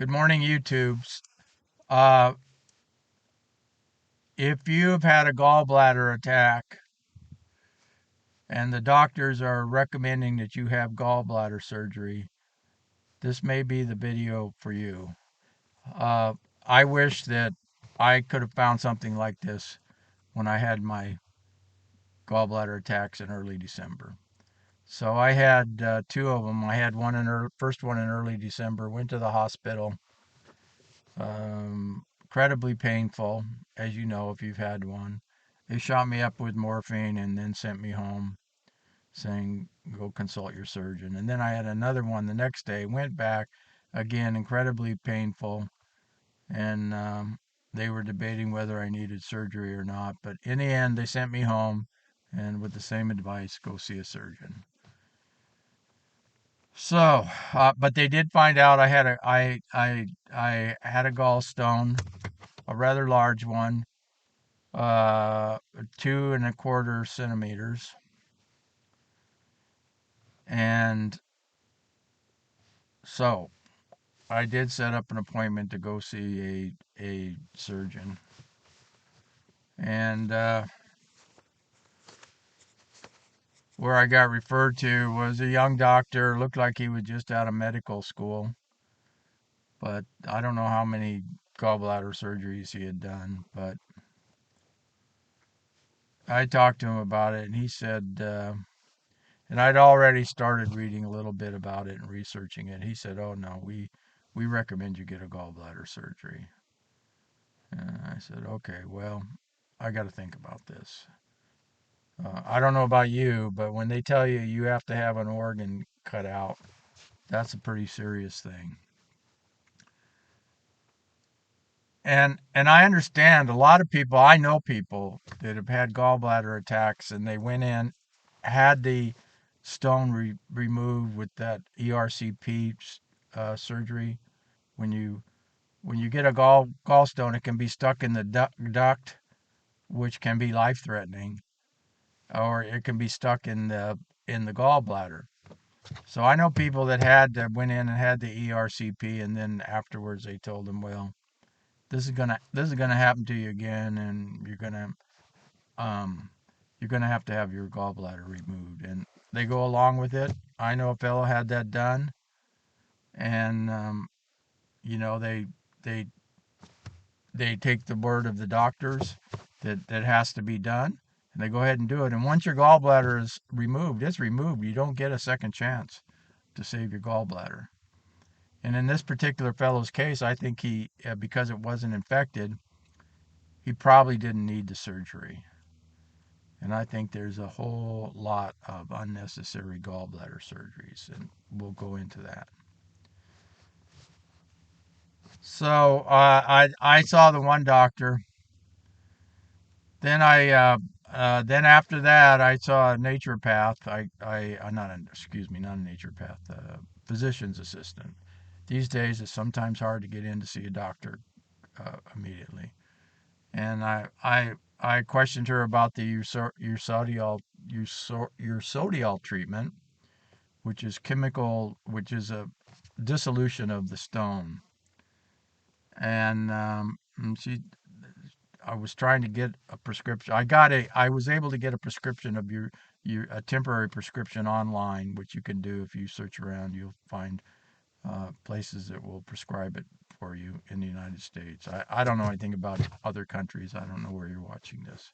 Good morning, YouTubes. Uh, if you've had a gallbladder attack and the doctors are recommending that you have gallbladder surgery, this may be the video for you. Uh, I wish that I could have found something like this when I had my gallbladder attacks in early December. So I had two of them. I had first one in early December, went to the hospital. Incredibly painful, as you know if you've had one. They shot me up with morphine and then sent me home saying, go consult your surgeon. And then I had another one the next day, went back, again, incredibly painful. And they were debating whether I needed surgery or not. But in the end, they sent me home and with the same advice, go see a surgeon. So, but they did find out I had a gallstone, a rather large one, 2.25 centimeters. And so I did set up an appointment to go see a surgeon. And where I got referred to was a young doctor, looked like he was just out of medical school. But I don't know how many gallbladder surgeries he had done. But I talked to him about it, and he said, and I'd already started reading a little bit about it and researching it. He said, "Oh no, we recommend you get a gallbladder surgery." And I said, "Okay, well, I got to think about this. I don't know about you, but when they tell you you have to have an organ cut out, that's a pretty serious thing." And I understand a lot of people. I know people that have had gallbladder attacks, and they went in, had the stone removed with that ERCP surgery. When you when you get a gallstone, it can be stuck in the duct, which can be life threatening, or it can be stuck in the gallbladder. So I know people that went in and had the ERCP, and then afterwards they told them, well, this is gonna happen to you again, and um you're gonna have to have your gallbladder removed, and they go along with it. I know a fellow had that done, and you know they they take the word of the doctors that has to be done, and they go ahead and do it. And once your gallbladder is removed, it's removed. You don't get a second chance to save your gallbladder. And in this particular fellow's case, I think because it wasn't infected, he probably didn't need the surgery. And I think there's a whole lot of unnecessary gallbladder surgeries, and we'll go into that. So I saw the one doctor. Then after that I saw a naturopath. I not an excuse me not a naturopath, physician's assistant. These days it's sometimes hard to get in to see a doctor immediately. And I questioned her about the ursodiol treatment, which is a dissolution of the stone. And I was trying to get a prescription. I was able to get a prescription of a temporary prescription online, which you can do if you search around. You'll find places that will prescribe it for you in the United States. I don't know anything about other countries. I don't know where you're watching this.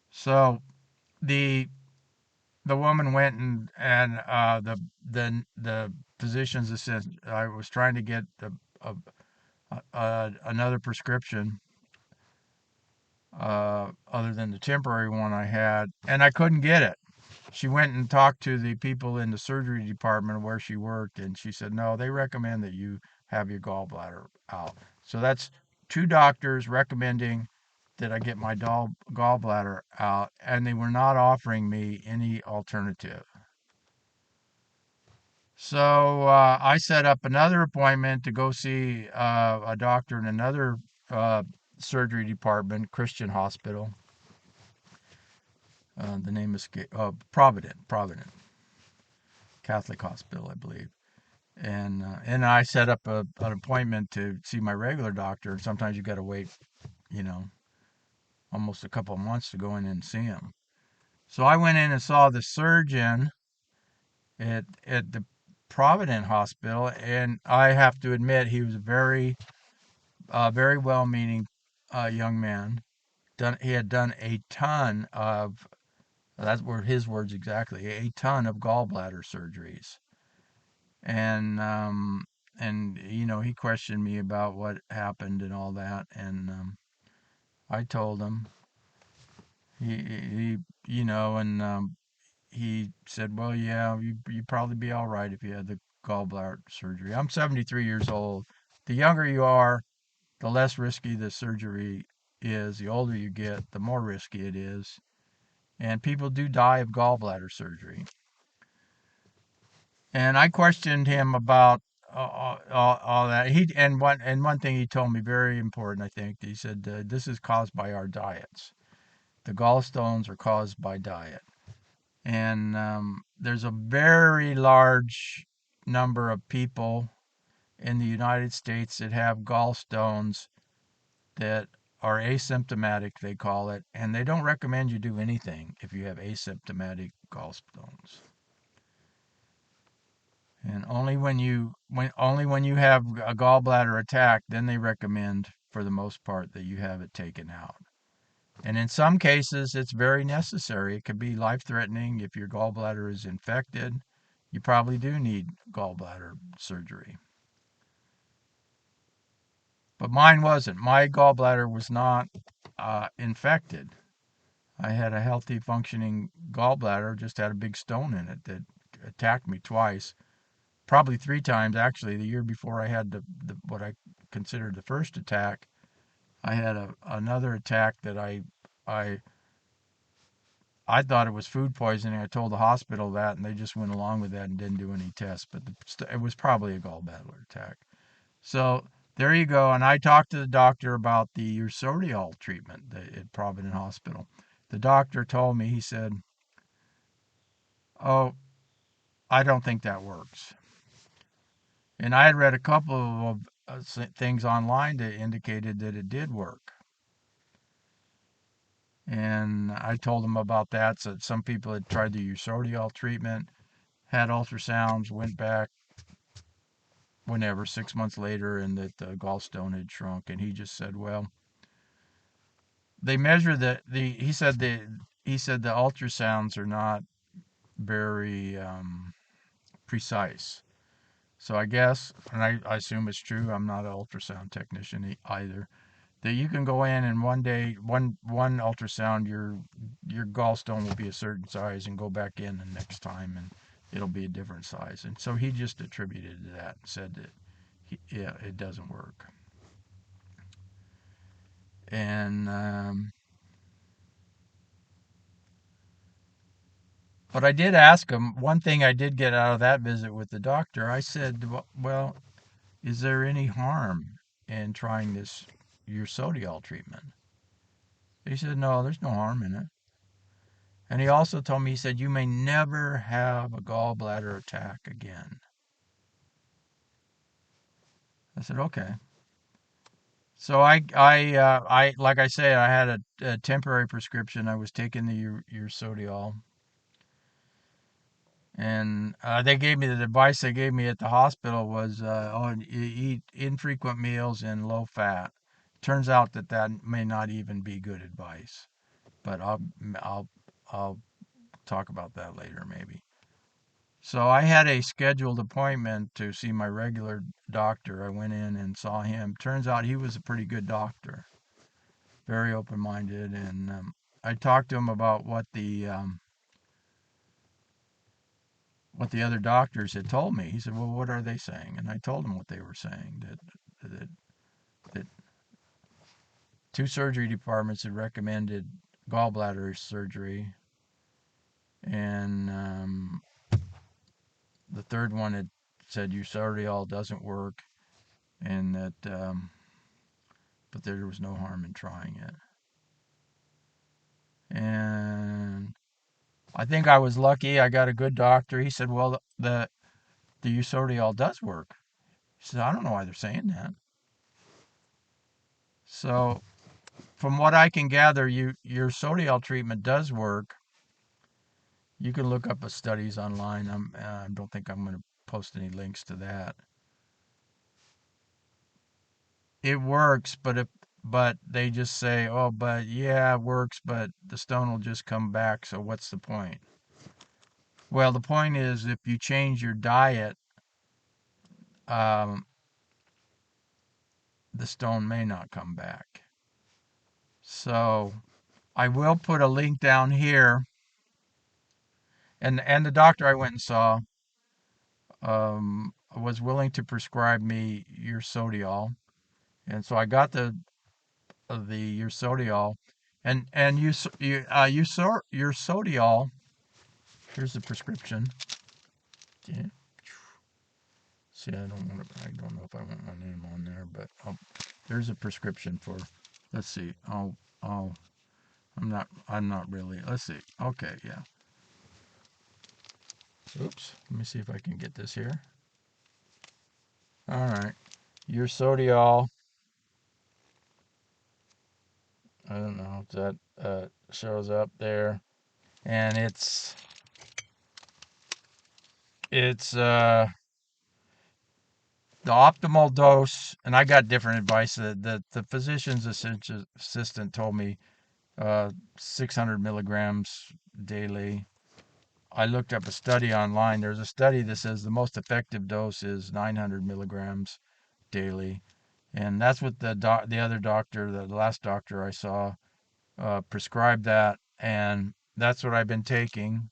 So the the woman went and the physician's assistant. I was trying to get another prescription other than the temporary one I had, and I couldn't get it. She went and talked to the people in the surgery department where she worked, and she said, no, they recommend that you have your gallbladder out. So that's two doctors recommending that I get my gallbladder out, and they were not offering me any alternative. So I set up another appointment to go see a doctor in another uh, surgery department, Christian Hospital. The name is Provident Catholic Hospital, I believe. And I set up an appointment to see my regular doctor. And sometimes you got to wait, you know, almost a couple of months to go in and see him. So I went in and saw the surgeon at the Provident Hospital, and I have to admit he was a very well-meaning young man. He had done a ton of, that's were his words exactly, a ton of gallbladder surgeries, and he questioned me about what happened and all that, and I told him. He and he said, "Well, yeah, you'd probably be all right if you had the gallbladder surgery." I'm 73 years old. The younger you are, the less risky the surgery is. The older you get, the more risky it is. And people do die of gallbladder surgery. And I questioned him about all that. One thing he told me very important, I think. He said this is caused by our diets. The gallstones are caused by diet. And there's a very large number of people in the United States that have gallstones that are asymptomatic, they call it, and they don't recommend you do anything if you have asymptomatic gallstones. And only when you have a gallbladder attack, then they recommend, for the most part, that you have it taken out. And in some cases, it's very necessary. It could be life-threatening. If your gallbladder is infected, you probably do need gallbladder surgery. But mine wasn't. My gallbladder was not infected. I had a healthy, functioning gallbladder, just had a big stone in it that attacked me twice, probably three times actually. The year before I had the what I considered the first attack, I had another attack that I I thought it was food poisoning. I told the hospital that, and they just went along with that and didn't do any tests. But it was probably a gallbladder attack. So there you go. And I talked to the doctor about the ursodiol treatment at Providence Hospital. The doctor told me, he said, "Oh, I don't think that works." And I had read a couple of things online that indicated that it did work. And I told him about that. So some people had tried the ursodiol treatment, had ultrasounds, went back whenever 6 months later, and that the gallstone had shrunk. And he just said, "Well, they measure the he said the ultrasounds are not very precise." So I guess, and I assume it's true. I'm not an ultrasound technician either. That you can go in and one day, one ultrasound, your gallstone will be a certain size, and go back in the next time, and it'll be a different size. And so he just attributed to that, and said that yeah, it doesn't work. And but I did ask him one thing. I did get out of that visit with the doctor. I said, "Well, is there any harm in trying this ursodiol treatment?" He said, "No, there's no harm in it." And he also told me, he said, "You may never have a gallbladder attack again." I said, "Okay." So like I said, I had a temporary prescription. I was taking the ursodiol, and they gave me the advice they gave me at the hospital was, "Oh, you eat infrequent meals and low fat." Turns out that may not even be good advice, but I'll I'll talk about that later maybe. So I had a scheduled appointment to see my regular doctor. I went in and saw him. Turns out he was a pretty good doctor, very open-minded, and I talked to him about what the other doctors had told me. He said, "Well, what are they saying?" And I told him what they were saying, that two surgery departments had recommended gallbladder surgery, and the third one had said ursodiol doesn't work, and that but there was no harm in trying it. And I think I was lucky. I got a good doctor. He said, "Well, the Usodiol does work. He said, I don't know why they're saying that. So, from what I can gather, your Sodiol treatment does work. You can look up studies online. I don't think I'm going to post any links to that. It works, but they just say, oh, but yeah, it works, but the stone will just come back. So what's the point? Well, the point is, if you change your diet, um, the stone may not come back. So I will put a link down here, and the doctor I went and saw was willing to prescribe me Ursodiol, and so I got the Ursodiol, and Ursodiol. Here's the prescription. Yeah. See, I don't know if I want my name on there, but there's a prescription for. Let's see. Oh, I'm not really. Let's see. Okay, yeah. Oops. Let me see if I can get this here. All right. Your Sodiol. I don't know if that shows up there, and it's the optimal dose. And I got different advice. The physician's assistant told me 600 milligrams daily. I looked up a study online. There's a study that says the most effective dose is 900 milligrams daily, and that's what the other doctor, the last doctor I saw, prescribed that, and that's what I've been taking.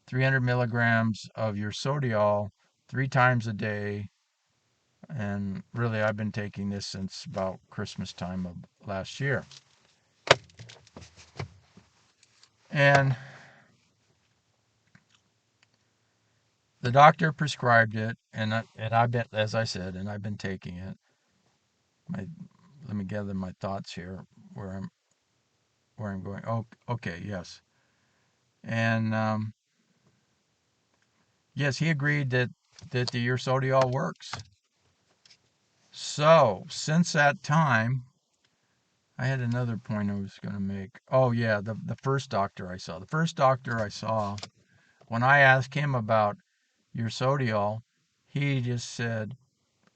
300 milligrams of your sodiol 3 times a day, and really I've been taking this since about Christmas time of last year, and the doctor prescribed it, and I've been, as I said, and I've been taking it. My Let me gather my thoughts here, where I'm going. Oh, okay, yes, and yes, he agreed that the Ursodiol works. So since that time, I had another point I was going to make. Oh yeah, the first doctor I saw. The first doctor I saw, when I asked him about Ursodiol, he just said,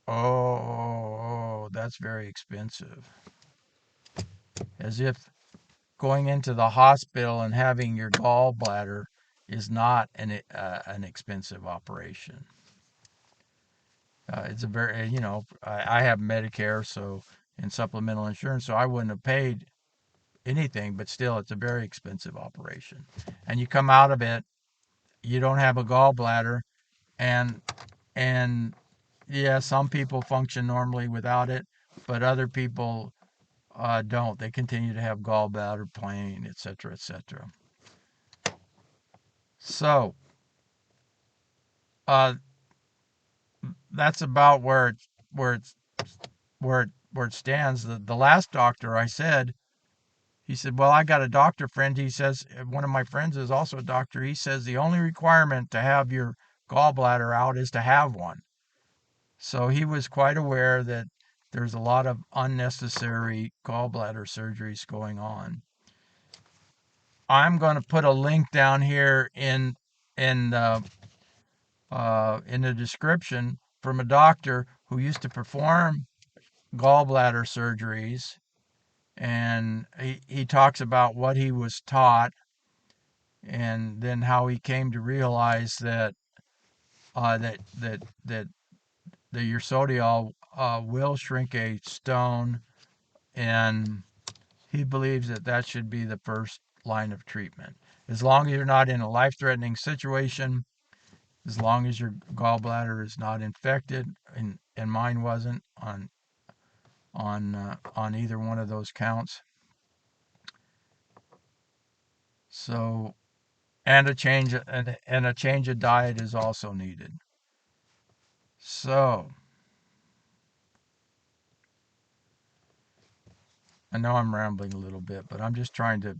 "Oh, that's very expensive," as if going into the hospital and having your gallbladder is not an expensive operation. It's a very, I have Medicare, so, and supplemental insurance, so I wouldn't have paid anything, but still, it's a very expensive operation. And you come out of it, you don't have a gallbladder, and and yeah, some people function normally without it, but other people don't. They continue to have gallbladder pain, etc., etc. So uh, that's about where it stands. The last doctor I said, he said, well, I got a doctor friend. He says one of my friends is also a doctor. He says the only requirement to have your gallbladder out is to have one. So he was quite aware that there's a lot of unnecessary gallbladder surgeries going on. I'm going to put a link down here in in the description from a doctor who used to perform gallbladder surgeries, and he talks about what he was taught and then how he came to realize that the ursodiol will shrink a stone, and he believes that that should be the first line of treatment. As long as you're not in a life-threatening situation, as long as your gallbladder is not infected, and mine wasn't on either one of those counts. So, and a change of diet is also needed. So, I know I'm rambling a little bit, but I'm just trying to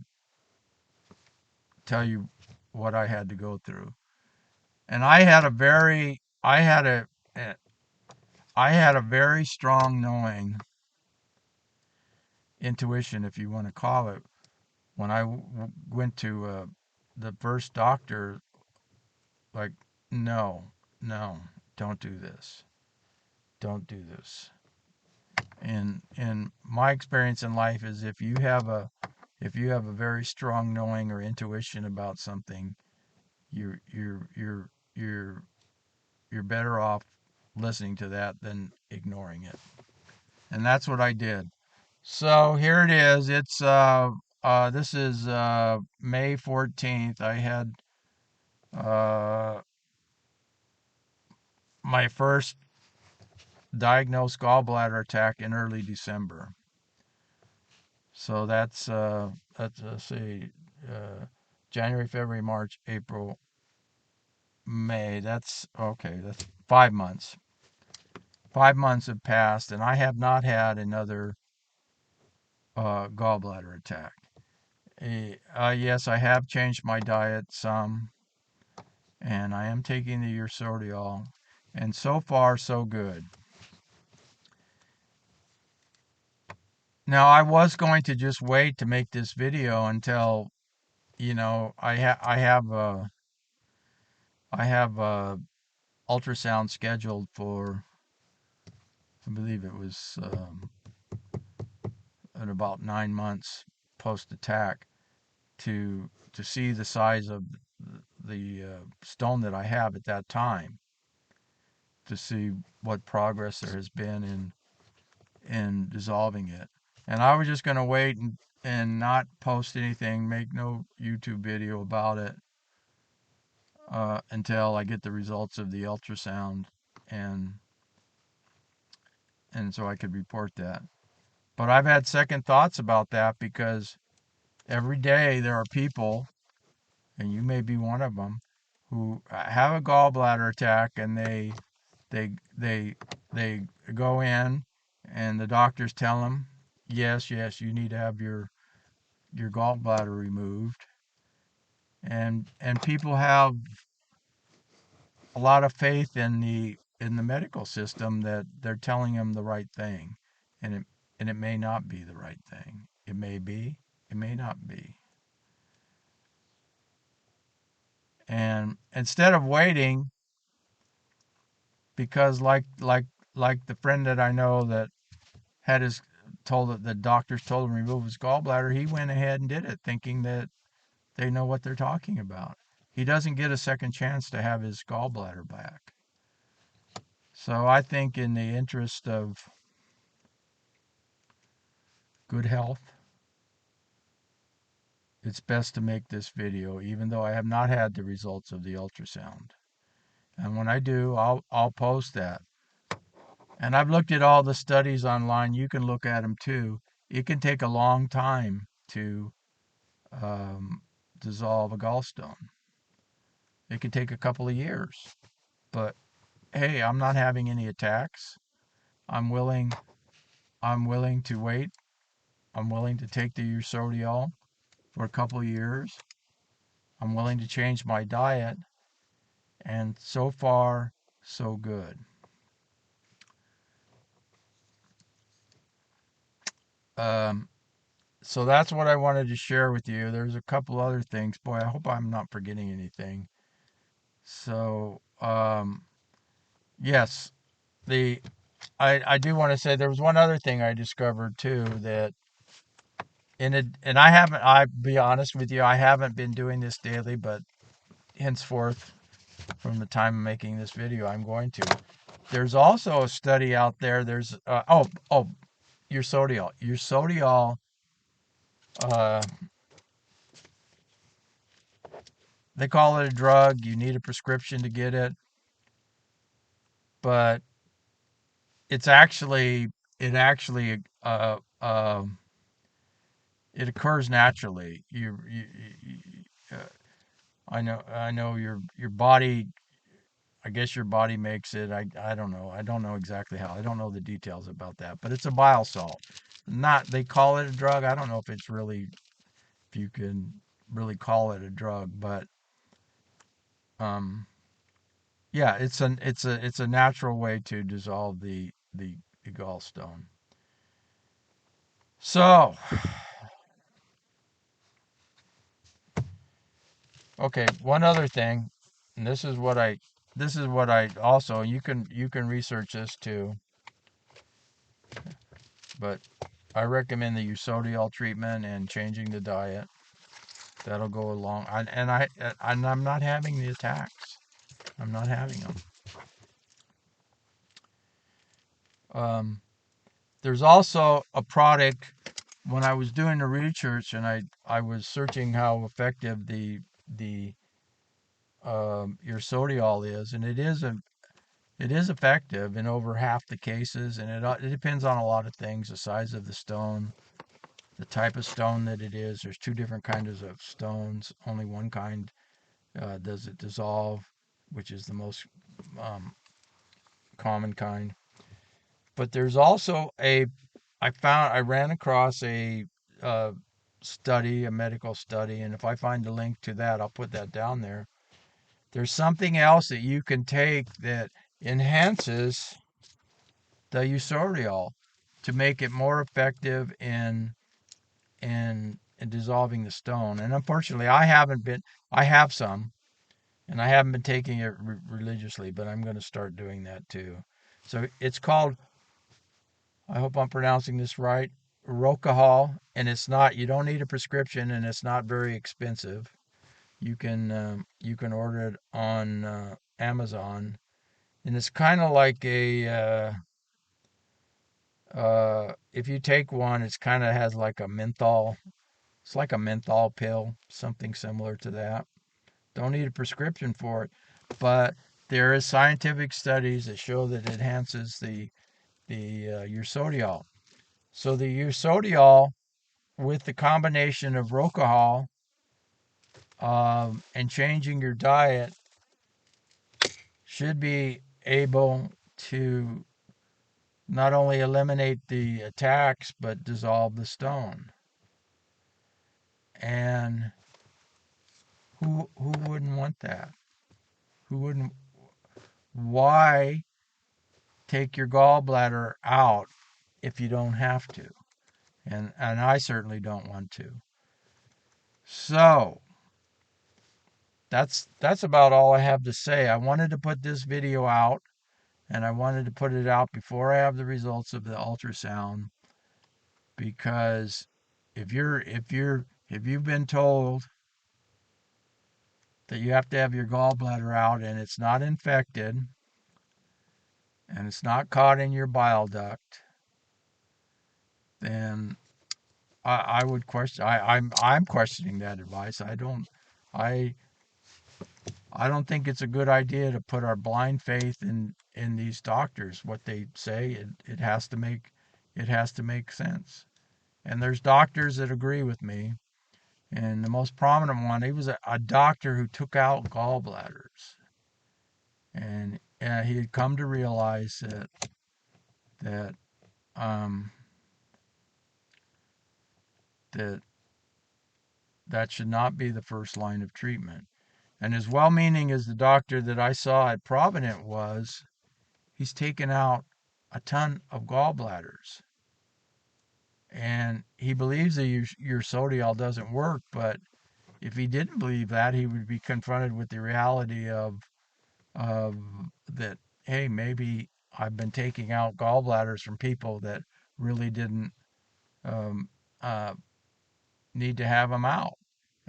tell you what I had to go through. And I had a very I had a I had a very strong knowing, intuition, if you want to call it, when I went to the first doctor. Like, no, no, don't do this, don't do this. And my experience in life is if you have a very strong knowing or intuition about something, you're you're you're you're you're better off listening to that than ignoring it. And that's what I did. So here it is. It's this is May 14th. I had uh my first diagnosed gallbladder attack in early December. So that's let's see, uh, January, February, March, April, May. That's okay. That's 5 months. 5 months have passed, and I have not had another gallbladder attack. Yes, I have changed my diet some, and I am taking the ursodeol, and so far so good. Now I was going to just wait to make this video until I have ultrasound scheduled for, I believe it was in about 9 months post attack, to see the size of the stone that I have at that time, to see what progress there has been in dissolving it. And I was just going to wait and not post anything, make no YouTube video about it until I get the results of the ultrasound, and and so I could report that. But I've had second thoughts about that because every day there are people, and you may be one of them, who have a gallbladder attack, and they they they go in, and the doctors tell them, yes, yes, you need to have your gallbladder removed, and people have a lot of faith in the medical system that they're telling them the right thing, and it may not be the right thing. It may be, it may not be. And instead of waiting, because like the friend that I know that had his told that the doctors told him to remove his gallbladder, he went ahead and did it, thinking that they know what they're talking about. He doesn't get a second chance to have his gallbladder back. So I think in the interest of good health, it's best to make this video, even though I have not had the results of the ultrasound. And when I do, I'll post that. And I've looked at all the studies online. You can look at them too. It can take a long time to um, dissolve a gallstone. It can take a couple of years. But hey, I'm not having any attacks. I'm willing. I'm willing to wait. I'm willing to take the ursodeol for a couple of years. I'm willing to change my diet, and so far, so good. Um, so that's what I wanted to share with you. There's a couple other things. Boy, I hope I'm not forgetting anything. So, yes, the I do want to say there was one other thing I discovered too, that and I haven't, I be honest with you, I haven't been doing this daily, but henceforth from the time of making this video, I'm going to. There's also a study out there. There's ursodeol. Ursodeol, uh, they call it a drug. You need a prescription to get it, but it's actually it actually it occurs naturally. I know your body. I guess your body makes it. I don't know. I don't know exactly how. I don't know the details about that, but it's a bile salt. Not they call it a drug. I don't know if it's really, if you can really call it a drug, but um yeah, it's a natural way to dissolve the gallstone. So, okay, one other thing, and this is what I also, you can research this too, but I recommend the usodiol treatment and changing the diet. That'll go along. And I'm not having the attacks. I'm not having them. Um, there's also a product. When I was doing the research and I was searching how effective the ursodiol is, and it is effective in over half the cases, and it depends on a lot of things: the size of the stone, the type of stone that it is. There's two different kinds of stones. Only one kind does it dissolve, which is the most um, common kind. But there's also I ran across uh, a medical study, and if I find a link to that, I'll put that down there. There's something else that you can take that enhances the usoriol to make it more effective in dissolving the stone. And unfortunately, I have some, and I haven't been taking it religiously, but I'm going to start doing that too. So it's called, I hope I'm pronouncing this right, Rocahol, and you don't need a prescription, and it's not very expensive. You can order it on Amazon, and it's kind of like if you take one, it's kind of has like a menthol. It's like a menthol pill, something similar to that. Don't need a prescription for it, but there is scientific studies that show that it enhances the ursodiol. So the ursodiol with the combination of Rocahol and changing your diet should be able to not only eliminate the attacks but dissolve the stone. And who wouldn't want that? Who wouldn't? Why take your gallbladder out if you don't have to? And I certainly don't want to. So that's about all I have to say. I wanted to put this video out, and I wanted to put it out before I have the results of the ultrasound, because if you've been told that you have to have your gallbladder out and it's not infected and it's not caught in your bile duct, then I would question. I'm questioning that advice. I I don't think it's a good idea to put our blind faith in these doctors. What they say, it has to make sense. And there's doctors that agree with me. And the most prominent one, he was a doctor who took out gallbladders, and he had come to realize that um, that that should not be the first line of treatment. And as well-meaning as the doctor that I saw at Provident was, he's taken out a ton of gallbladders, and he believes that your sodiol doesn't work. But if he didn't believe that, he would be confronted with the reality of that. Hey, maybe I've been taking out gallbladders from people that really didn't um, uh, need to have them out.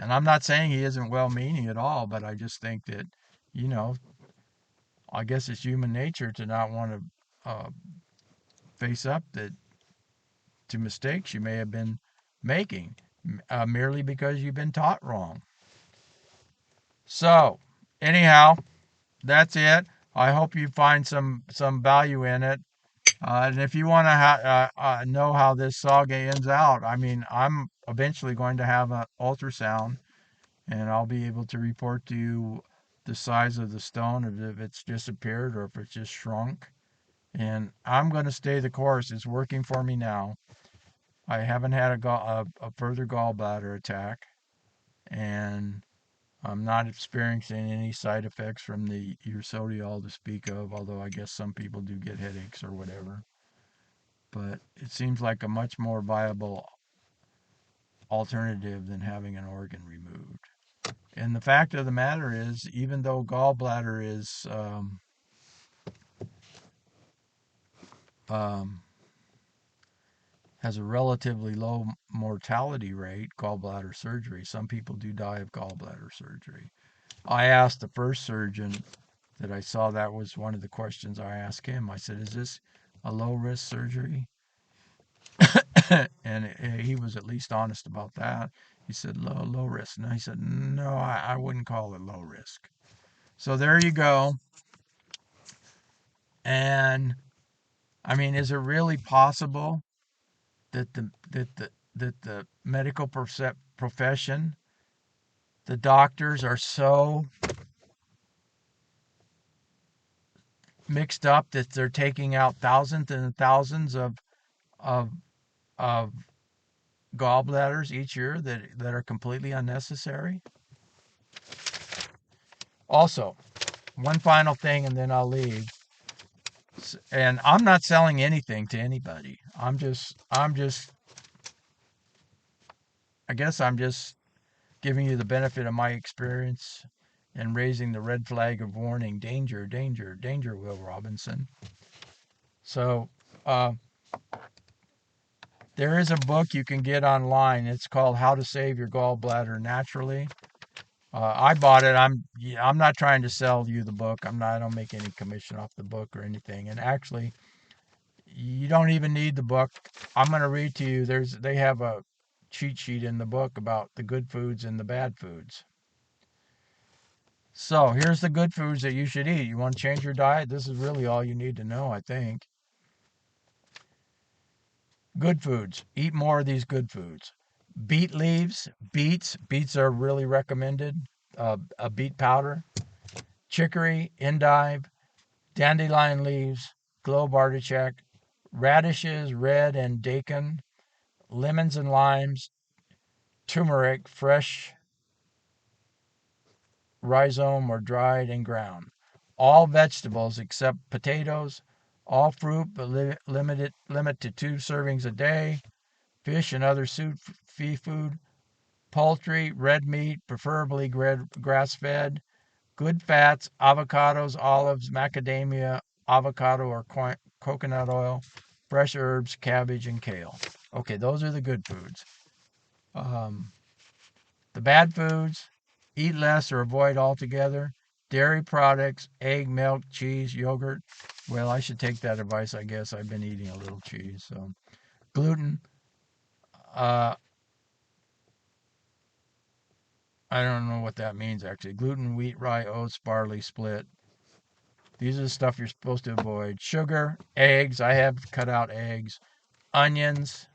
And I'm not saying he isn't well-meaning at all, but I just think that, you know, I guess it's human nature to not want to face up to mistakes you may have been making, merely because you've been taught wrong. So, anyhow, that's it. I hope you find some value in it. And if you want to know how this saga ends out, I mean, I'm eventually going to have an ultrasound, and I'll be able to report to you the size of the stone, if it's disappeared or if it's just shrunk. And I'm going to stay the course. It's working for me now. I haven't had a further gallbladder attack, and I'm not experiencing any side effects from the ursodeol to speak of, although I guess some people do get headaches or whatever. But it seems like a much more viable alternative than having an organ removed. And the fact of the matter is, even though gallbladder is um, has a relatively low mortality rate, gallbladder surgery, some people do die of gallbladder surgery. I asked the first surgeon that I saw, that was one of the questions I asked him. I said, "Is this a low risk surgery?" And he was at least honest about that. He said, low risk. And I said, "No, I wouldn't call it low risk." So there you go. And I mean, is it really possible that the medical profession, the doctors, are so mixed up that they're taking out thousands and thousands of of gallbladders each year that are completely unnecessary? Also, one final thing, and then I'll leave. And I'm not selling anything to anybody. I guess I'm just giving you the benefit of my experience and raising the red flag of warning. Danger, danger, danger, Will Robinson. So, uh, there is a book you can get online. It's called How to Save Your Gallbladder Naturally. I bought it. I'm not trying to sell you the book. I don't make any commission off the book or anything. And actually, you don't even need the book. I'm going to read to you. They have a cheat sheet in the book about the good foods and the bad foods. So here's the good foods that you should eat. You want to change your diet? This is really all you need to know, I think. Good foods. Eat more of these good foods. Beet leaves, beets. Beets are really recommended. A beet powder. Chicory, endive, dandelion leaves, clove artichoke, radishes, red and daikon, lemons and limes, turmeric, fresh rhizome or dried and ground. All vegetables except potatoes. All fruit, but limit to 2 servings a day. Fish and other seafood. Poultry, red meat, preferably grass-fed. Good fats, avocados, olives, macadamia, avocado or coconut oil, fresh herbs, cabbage, and kale. Okay, those are the good foods. Um, the bad foods, eat less or avoid altogether. Dairy products, egg, milk, cheese, yogurt. Well, I should take that advice, I guess. I've been eating a little cheese. So, gluten. Uh, I don't know what that means actually. Gluten, wheat, rye, oats, barley, split. These are the stuff you're supposed to avoid. Sugar, eggs. I have cut out eggs. Onions.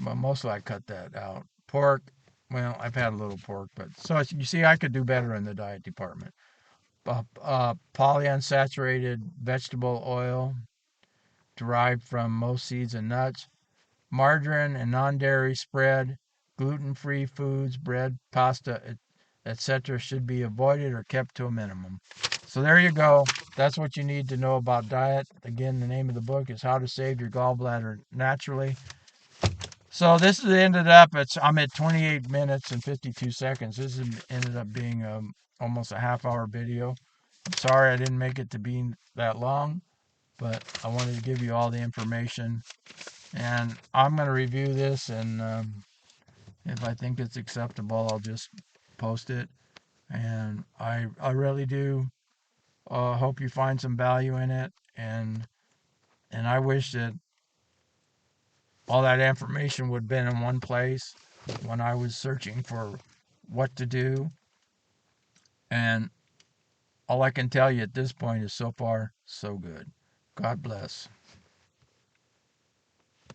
Well, mostly I cut that out. Pork. Well, I've had a little pork, but so you see, I could do better in the diet department. Polyunsaturated vegetable oil derived from most seeds and nuts. Margarine and non-dairy spread. Gluten-free foods, bread, pasta, etc. should be avoided or kept to a minimum. So there you go. That's what you need to know about diet. Again, the name of the book is How to Save Your Gallbladder Naturally. So this has ended up, I'm at 28 minutes and 52 seconds. This ended up being almost a half-hour video. I'm sorry I didn't make it to be that long, but I wanted to give you all the information. And I'm going to review this, and if I think it's acceptable, I'll just post it. And I really do hope you find some value in it. And I wish that all that information would have been in one place when I was searching for what to do. And all I can tell you at this point is so far, so good. God bless.